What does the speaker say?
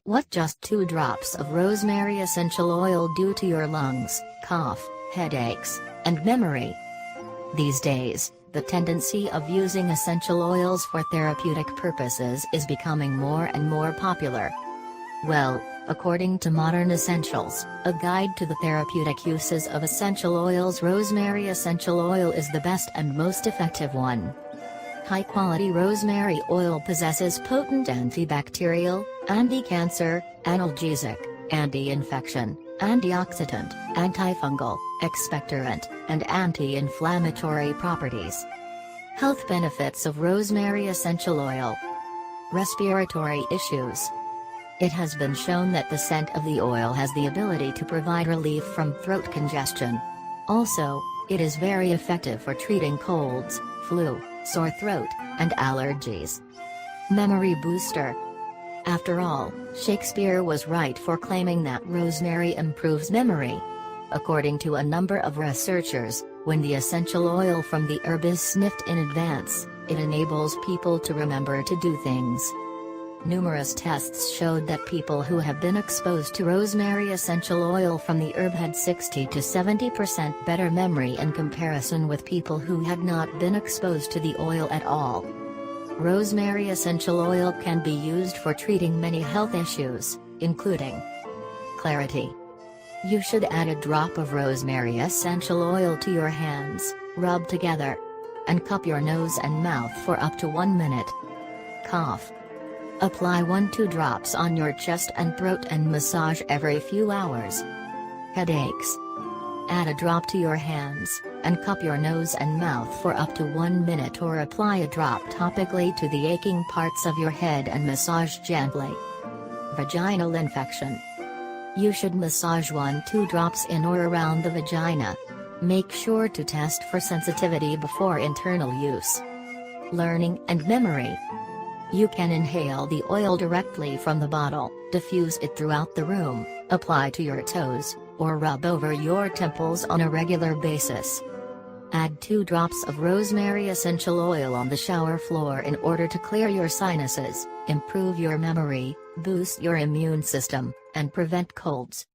What just 2 drops of rosemary essential oil do to your lungs, cough, headaches, and memory? These days, the tendency of using essential oils for therapeutic purposes is becoming more and more popular. Well, according to Modern Essentials, a guide to the therapeutic uses of essential oils, rosemary essential oil is the best and most effective one. High-quality rosemary oil possesses potent antibacterial, anti-cancer, analgesic, anti-infection, antioxidant, antifungal, expectorant, and anti-inflammatory properties. Health benefits of rosemary essential oil. Respiratory issues. It has been shown that the scent of the oil has the ability to provide relief from throat congestion. Also, it is very effective for treating colds, flu, sore throat, and allergies. Memory booster. After all, Shakespeare was right for claiming that rosemary improves memory. According to a number of researchers, when the essential oil from the herb is sniffed in advance, it enables people to remember to do things. Numerous tests showed that people who have been exposed to rosemary essential oil from the herb had 60 to 70% better memory in comparison with people who had not been exposed to the oil at all. Rosemary essential oil can be used for treating many health issues, including clarity. You should add a drop of rosemary essential oil to your hands, rub together, and cup your nose and mouth for up to 1 minute. Cough. Apply 1-2 drops on your chest and throat and massage every few hours. Headaches. Add a drop to your hands, and cup your nose and mouth for up to 1 minute or apply a drop topically to the aching parts of your head and massage gently. Vaginal infection. You should massage 1-2 drops in or around the vagina. Make sure to test for sensitivity before internal use. Learning and memory. You can inhale the oil directly from the bottle, diffuse it throughout the room, apply to your toes, or rub over your temples on a regular basis. Add 2 drops of rosemary essential oil on the shower floor in order to clear your sinuses, improve your memory, boost your immune system, and prevent colds.